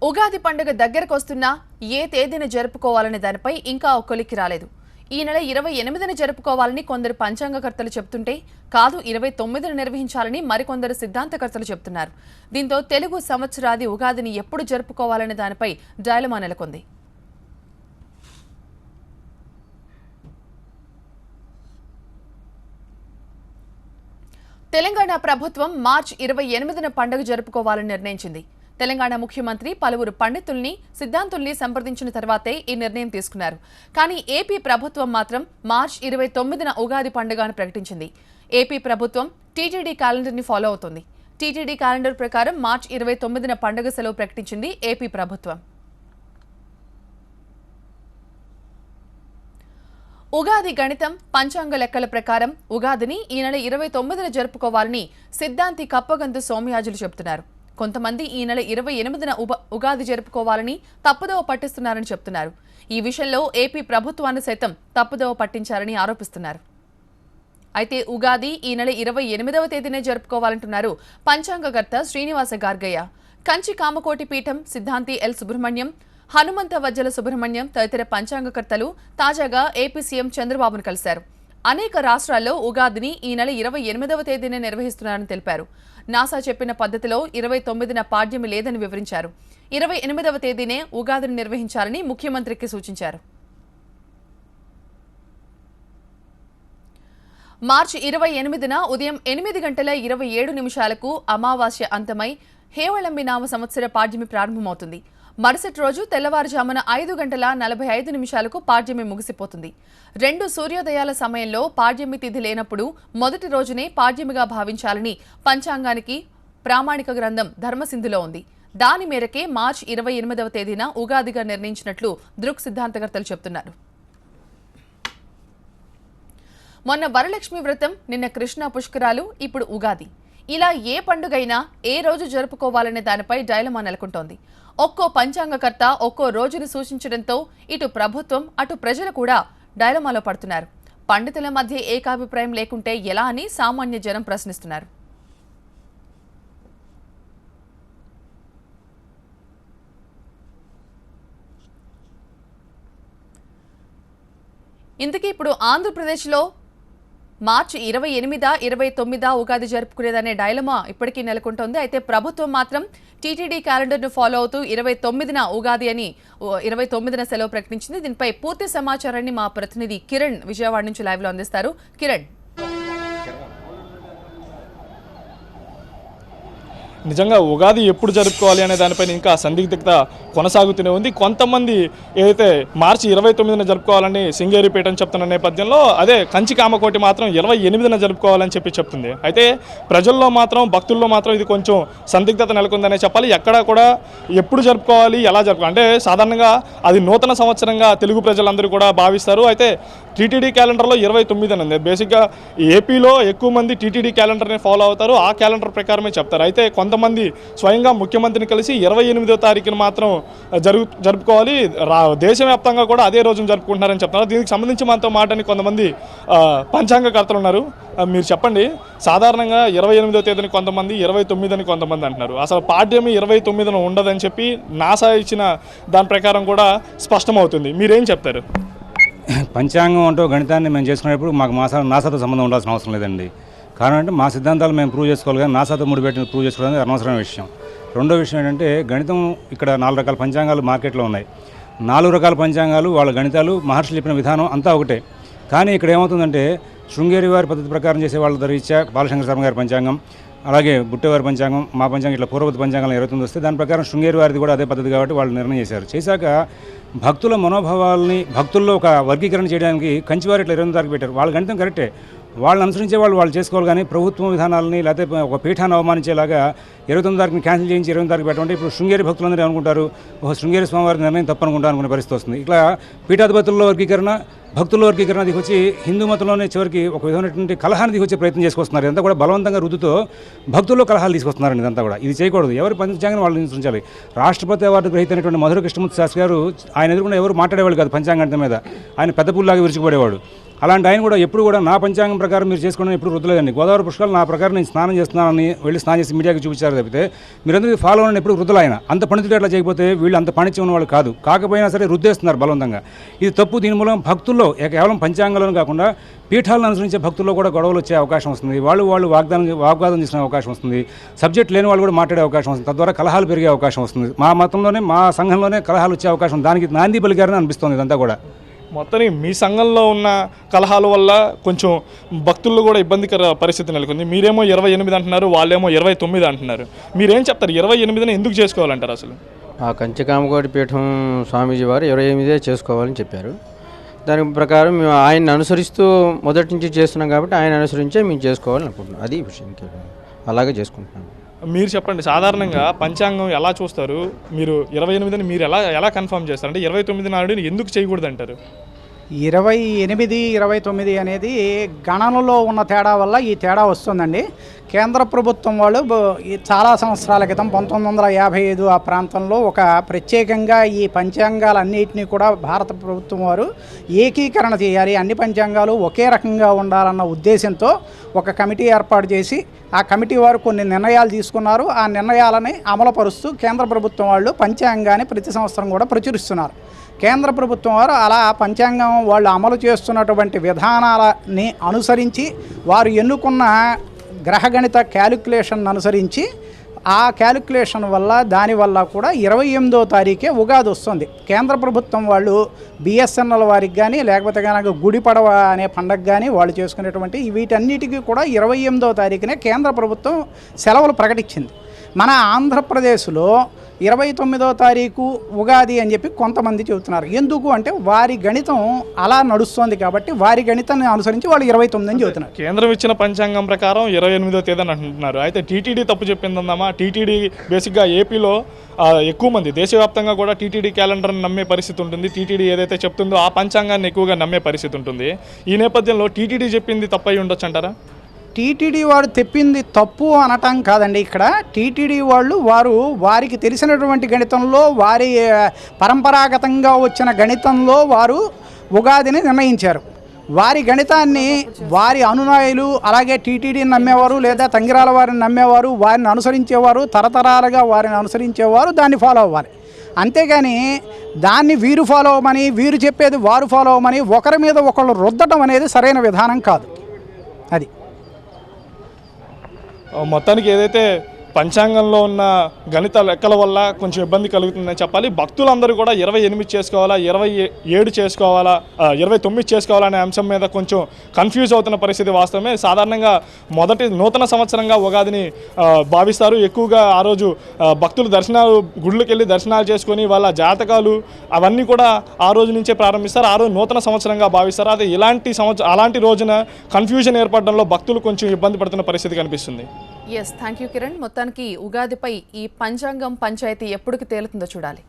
ఉగాది పండుగ దగ్గరకొస్తున్నా ఏ తేదీన జరుపుకోవాలనే దానిపై ఇంకా కొలిక్కి రాలేదు. ఈ నెల 28న జరుపుకోవాలని కొందరు పంచాంగకర్తలు చెప్తుంటే కాదు 29న నిర్వహించాలని మరికొందరు సిద్ధాంతకర్తలు చెప్తున్నారు. దీంతో తెలుగు సంవత్సరాది ఉగాదిని ఎప్పుడు జరుపుకోవాలనే దానిపై డైలమా నెలకొంది. తెలంగాణ ప్రభుత్వం మార్చి 28న పండుగ జరుపుకోవాలని నిర్ణయించింది. తెలంగాణ ముఖ్యమంత్రి పలువురు పండితుల్ని సిద్ధాంతుల్ని సంప్రదించిన తర్వాతే ఈ నిర్ణయం తీసుకున్నారు. కానీ ఏపీ ప్రభుత్వం మాత్రం మార్చి 29న ఉగాది పండుగను ప్రకటించింది. ఏపీ ప్రభుత్వం టీటీడీ క్యాలెండర్ని ఫాలో అవుతోంది. టీటీడీ క్యాలెండర్ ప్రకారం మార్చి 29న పండుగ సెలవు ప్రకటించింది ఏపీ ప్రభుత్వం. ఉగాది గణితం పంచాంగ లెక్కల ప్రకారం ఉగాదిని ఈ నెల 29న జరుపుకోవాలని సిద్ధాంతి కప్పగంతు సోమయాజులు చెబుతున్నారు. కొంతమంది ఈ నెల 28న ఉగాది జరుపుకోవాలని తప్పుదోవ పట్టిస్తున్నారని చెప్తున్నారు. ఈ విషయంలో ఏపీ ప్రభుత్వాన్ని సైతం తప్పుదోవ పట్టించారని ఆరోపిస్తున్నారు. అయితే ఉగాది ఈ నెల 28వ తేదీనే జరుపుకోవాలంటున్నారు పంచాంగకర్త శ్రీనివాస గార్గయ్య. కంచి కామకోటి పీఠం సిద్ధాంతి ఎల్ సుబ్రహ్మణ్యం, హనుమంత వజ్జల సుబ్రహ్మణ్యం తదితర పంచాంగకర్తలు తాజాగా ఏపీ సీఎం చంద్రబాబును కలిశారు. అనేక రాష్ట్రాల్లో ఉగాదిని ఈ నెల 28వ తేదీనే నిర్వహిస్తున్నారని తెలిపారు. నాసా చెప్పిన పద్ధతిలో 29న పాడ్యమి లేదని వివరించారు. 28వ తేదీనే ఉగాదిని నిర్వహించాలని ముఖ్యమంత్రికి సూచించారు. మార్చి 28న ఉదయం 8:27 అమావాస్య అంతమై హేవళంబి నామ సంవత్సర పాడ్యమి ప్రారంభమవుతుంది. మరుసటి రోజు తెల్లవారుజామున 5:45 పాడ్యమి ముగిసిపోతుంది. 2 సూర్యోదయాల సమయంలో పాడ్యమి తిథి లేనప్పుడు మొదటి రోజునే పాడ్యమిగా భావించాలని పంచాంగానికి ప్రామాణిక గ్రంథం ధర్మసింధులో ఉంది. దాని మేరకే మార్చి 28వ తేదీన ఉగాదిగా నిర్ణయించినట్లు దృక్ సిద్ధాంతకర్తలు చెబుతున్నారు. మొన్న వరలక్ష్మి వ్రతం, నిన్న కృష్ణ పుష్కరాలు, ఇప్పుడు ఉగాది. ఇలా ఏ పండుగైనా ఏ రోజు జరుపుకోవాలనే దానిపై డైలమా నెలకొంటోంది. ఒక్కో పంచాంగకర్త ఒక్కో రోజును సూచించడంతో ఇటు ప్రభుత్వం అటు ప్రజలు కూడా డైలమాలో పడుతున్నారు. పండితుల మధ్య ఏకాభిప్రాయం లేకుంటే ఎలా అని సామాన్య జనం ప్రశ్నిస్తున్నారు. ఇంతకీ ఇప్పుడు ఆంధ్రప్రదేశ్లో మార్చి 28, 29 ఉగాది జరుపుకునేదనే డైలమా ఇప్పటికీ నెలకొంటోంది. అయితే ప్రభుత్వం మాత్రం టీటీడీ క్యాలెండర్ను ఫాలో అవుతూ 29న ఉగాది అని 29న సెలవు ప్రకటించింది. దీనిపై పూర్తి సమాచారాన్ని మా ప్రతినిధి కిరణ్ విజయవాడ నుంచి లైవ్లో అందిస్తారు. కిరణ్, నిజంగా ఉగాది ఎప్పుడు జరుపుకోవాలి అనే దానిపైన ఇంకా సందిగ్ధత కొనసాగుతూనే ఉంది. కొంతమంది ఏదైతే మార్చి 29న జరుపుకోవాలని శృంగేరిపీఠం చెప్తున్న నేపథ్యంలో అదే కంచి కామకోటి మాత్రం 28న జరుపుకోవాలని చెప్తుంది. అయితే ప్రజల్లో మాత్రం భక్తుల్లో మాత్రం ఇది కొంచెం సందిగ్ధత నెలకొందనే చెప్పాలి. ఎక్కడా కూడా ఎప్పుడు జరుపుకోవాలి, ఎలా జరుపుకోవాలి అంటే సాధారణంగా అది నూతన సంవత్సరంగా తెలుగు ప్రజలందరూ కూడా భావిస్తారు. అయితే టీటీడీ క్యాలెండర్లో 29 ఉంది. బేసిక్గా ఏపీలో ఎక్కువ మంది టీటీడీ క్యాలెండర్ని ఫాలో అవుతారు. ఆ క్యాలెండర్ ప్రకారమే చెప్తారు. అయితే కొంతమంది స్వయంగా ముఖ్యమంత్రిని కలిసి 28వ తారీఖున మాత్రం జరుపుకోవాలి, దేశవ్యాప్తంగా కూడా అదే రోజున జరుపుకుంటున్నారని చెప్తున్నారు. దీనికి సంబంధించి మనతో మాట్లాడి కొంతమంది పంచాంగకర్తలు ఉన్నారు. మీరు చెప్పండి, సాధారణంగా 28వ తేదీని కొంతమంది, 29 కొంతమంది అంటున్నారు. అసలు పాడ్యమి 29న ఉండదని చెప్పి నాసా ఇచ్చిన దాని ప్రకారం కూడా స్పష్టమవుతుంది. మీరేం చెప్తారు? పంచాంగం అంటూ గణితాన్ని మేము చేసుకునేప్పుడు మాకు నాసాతో సంబంధం ఉండాల్సిన అవసరం లేదండి. కారణం అంటే మా సిద్ధాంతాలు మేము ప్రూవ్ చేసుకోవాలి, కానీ నాసాతో ముడిపెట్టి ప్రూవ్ చేసుకోవడానికి అనవసరమైన విషయం. రెండో విషయం ఏంటంటే గణితం ఇక్కడ 4 రకాల పంచాంగాలు మార్కెట్లో ఉన్నాయి. 4 రకాల పంచాంగాలు వాళ్ళ గణితాలు మహర్షులు చెప్పిన విధానం అంతా ఒకటే. కానీ ఇక్కడ ఏమవుతుందంటే శృంగేరి వారి పద్ధతి ప్రకారం చేసే వాళ్ళ రీత్యా బాలశంకర శర్మ గారి పంచాంగం, అలాగే బుట్టేవారి పంచాంగం, మా పంచాంగం ఇట్లా పూర్వపతి పంచాంగాలు 29 వస్తే దాని ప్రకారం శృంగేరి వారిది కూడా అదే పద్ధతి కాబట్టి వాళ్ళు నిర్ణయం చేశారు. చేశాక భక్తుల మనోభావాల్ని భక్తుల్లో ఒక వర్గీకరణ చేయడానికి కంచివారు ఇట్లా 28 తారీఖు పెట్టారు. వాళ్ళ గణితం కరెక్టే, వాళ్ళని అనుసరించే వాళ్ళు చేసుకోవాలి. కానీ ప్రభుత్వం విధానాలని లేకపోతే ఒక పీఠాన్ని అవమానించేలాగా 29 తారీఖుని క్యాన్సిల్ చేయించి 20 తారీఖు పెట్టమంటే ఇప్పుడు శృంగేరి భక్తులందరూ అనుకుంటారు ఒక శృంగేరి స్వామివారి నిర్ణయం తప్పనుకుంటా అనుకునే పరిస్థితి వస్తుంది. ఇట్లా పీఠాధిపతుల్లో వర్గీకరణ, భక్తుల వర్గీకరణ దిగొచ్చి హిందూ మతంలోనే చివరికి ఒక విధమైనటువంటి కలహాన్ని దిగొచ్చే ప్రయత్నం చేసుకొస్తున్నారు. ఇదంతా కూడా బలవంతంగా రుద్దుతో భక్తుల్లో కలహాలు తీసుకొస్తున్నారండి. ఇదంతా కూడా ఇది చేయకూడదు. ఎవరు పంచాంగం వాళ్ళు అనుసరించాలి. రాష్ట్రపతి అవార్డు గ్రహీత అయినటువంటి మధుర కృష్ణమూర్తి శాస్త్రి గారు ఆయన ఎదురుకుండా ఎవరు మాట్లాడేవాళ్ళు కాదు పంచాంగం మీద. ఆయన పెద్ద పుల్లాగా విరుచుకుపడేవాడు. అలాంటి ఆయన కూడా ఎప్పుడు కూడా నా పంచాంగం ప్రకారం మీరు చేసుకోవడం ఎప్పుడు రుద్దలేదండి. గోదావరి పుష్కరాలు నా ప్రకారం నేను స్నానం చేస్తున్నానని వెళ్ళి స్నానం చేసి మీడియాకి చూపించారు తప్పితే మీరందరూ ఫాలో అవ్వడం ఎప్పుడు రుద్దలు ఆయన. అంత పండితుడు అట్లా చేయకపోతే వీళ్ళు అంత పాండిత్యం ఉన్న వాళ్ళు కాదు. కాకపోయినా సరే రుద్దేస్తున్నారు బలవంతంగా. ఇది తప్పు. దీని మూలం భక్తుల్లో కేవలం పంచాంగంలోనే కాకుండా పీఠాలను అనుసరించే భక్తుల్లో కూడా గొడవలు వచ్చే అవకాశం వస్తుంది. వాళ్ళు వాగ్వాదం చేసిన అవకాశం వస్తుంది. సబ్జెక్ట్ లేని వాళ్ళు కూడా మాట్లాడే అవకాశం వస్తుంది. తద్వారా కలహాలు పెరిగే అవకాశం వస్తుంది. మా మతంలోనే మా సంఘంలోనే కలహాలు వచ్చే అవకాశం, దానికి నాంది పలికారని అనిపిస్తుంది ఇదంతా కూడా. మొత్తానికి మీ సంఘంలో ఉన్న కలహాల వల్ల కొంచెం భక్తుల్లో కూడా ఇబ్బందికర పరిస్థితి నెలకొంది. మీరేమో 28 అంటున్నారు, వాళ్ళేమో 29 అంటున్నారు. మీరేం చెప్తారు? 28ని ఎందుకు చేసుకోవాలంటారు అసలు? ఆ కంచికామకోటి పీఠం స్వామీజీ వారు 28 చేసుకోవాలని చెప్పారు. దాని ప్రకారం మేము ఆయన్ని అనుసరిస్తూ మొదటి నుంచి చేస్తున్నాం కాబట్టి ఆయన అనుసరించే మేము చేసుకోవాలని అనుకుంటున్నాం. అది విషయం. అలాగే చేసుకుంటున్నాం. మీరు చెప్పండి, సాధారణంగా పంచాంగం ఎలా చూస్తారు? మీరు 28ని మీరు ఎలా కన్ఫర్మ్ చేస్తారు? అంటే 29 నాడు ఎందుకు చేయకూడదు అంటారు? 28, 29 అనేది గణనలో ఉన్న తేడా వల్ల ఈ తేడా వస్తుందండి. కేంద్ర ప్రభుత్వం వాళ్ళు చాలా సంవత్సరాల క్రితం 1955 ఆ ప్రాంతంలో ఒక ప్రత్యేకంగా ఈ పంచాంగాలన్నింటినీ కూడా భారత ప్రభుత్వం వారు ఏకీకరణ చేయాలి, అన్ని పంచాంగాలు ఒకే రకంగా ఉండాలన్న ఉద్దేశంతో ఒక కమిటీ ఏర్పాటు చేసి ఆ కమిటీ వారు కొన్ని నిర్ణయాలు తీసుకున్నారు. ఆ నిర్ణయాలని అమలుపరుస్తూ కేంద్ర ప్రభుత్వం వాళ్ళు పంచాంగాన్ని ప్రతి సంవత్సరం కూడా ప్రచురిస్తున్నారు. కేంద్ర ప్రభుత్వం వారు అలా పంచాంగం వాళ్ళు అమలు చేస్తున్నటువంటి విధానాలని అనుసరించి వారు ఎన్నుకున్న గ్రహగణిత క్యాలిక్యులేషన్ అనుసరించి ఆ క్యాలిక్యులేషన్ వల్ల దానివల్ల కూడా 28వ తారీఖే ఉగాది వస్తుంది. కేంద్ర ప్రభుత్వం వాళ్ళు బిఎస్ఎన్ఎల్ వారికి కానీ లేకపోతే కనుక గుడిపడవ అనే పండగ కానీ వాళ్ళు చేసుకునేటువంటి వీటన్నిటికీ కూడా 28వ తారీఖునే కేంద్ర ప్రభుత్వం సెలవులు ప్రకటించింది. మన ఆంధ్రప్రదేశ్లో 29వ తారీఖు ఉగాది అని చెప్పి కొంతమంది చెబుతున్నారు. ఎందుకు అంటే వారి గణితం అలా నడుస్తోంది కాబట్టి వారి గణితాన్ని అనుసరించి వాళ్ళు 29 అని చెబుతున్నారు. కేంద్రం ఇచ్చిన పంచాంగం ప్రకారం 28వ తేదీ అని అంటున్నారు. అయితే టీటీడీ తప్పు చెప్పిందమ్మా. టీటీడీ బేసిక్గా ఏపీలో ఎక్కువ మంది దేశవ్యాప్తంగా కూడా టీటీడీ క్యాలెండర్ని నమ్మే పరిస్థితి ఉంటుంది. టీటీడీ ఏదైతే చెప్తుందో ఆ పంచాంగాన్ని ఎక్కువగా నమ్మే పరిస్థితి ఉంటుంది. ఈ నేపథ్యంలో టీటీడీ చెప్పింది తప్పై ఉండొచ్చు అంటారా? టీటీడీ వాడు తెప్పింది తప్పు అనటం కాదండి. ఇక్కడ టీటీడీ వాళ్ళు వారికి తెలిసినటువంటి గణితంలో వారి పరంపరాగతంగా వచ్చిన గణితంలో వారు ఉగాదిని నిర్ణయించారు. వారి గణితాన్ని వారి అనునాయులు అలాగే టీటీడీని నమ్మేవారు లేదా తంగిరాల వారిని నమ్మేవారు, వారిని అనుసరించేవారు, తరతరాలుగా వారిని అనుసరించేవారు దాన్ని ఫాలో అవ్వాలి. అంతేగాని దాన్ని వీరు ఫాలో అవ్వమని వీరు చెప్పేది వారు ఫాలో అవ్వమని ఒకరి మీద ఒకళ్ళు రుద్దటం అనేది సరైన విధానం కాదు. అది మొత్తానికి ఏదైతే పంచాంగంలో ఉన్న గణిత లెక్కల వల్ల కొంచెం ఇబ్బంది కలుగుతుందని చెప్పాలి. భక్తులందరూ కూడా 28 చేసుకోవాలా, 27 చేసుకోవాలా, 29 చేసుకోవాలా అనే అంశం మీద కొంచెం కన్ఫ్యూజ్ అవుతున్న పరిస్థితి వాస్తవమే. సాధారణంగా మొదటి నూతన సంవత్సరంగా ఉగాదిని భావిస్తారు. ఎక్కువగా ఆ రోజు భక్తులు గుళ్ళకి వెళ్ళి దర్శనాలు చేసుకొని వాళ్ళ జాతకాలు అవన్నీ కూడా ఆ రోజు నుంచే ప్రారంభిస్తారు. ఆ రోజు నూతన సంవత్సరంగా భావిస్తారు. అది అలాంటి రోజున కన్ఫ్యూజన్ ఏర్పడడంలో భక్తులు కొంచెం ఇబ్బంది పడుతున్న పరిస్థితి కనిపిస్తుంది. Thank you Kiran. మొత్తానికి ఉగాదిపై ఈ పంచాంగం పంచాయతీ ఎప్పటికి తేలుతుందో చూడాలి.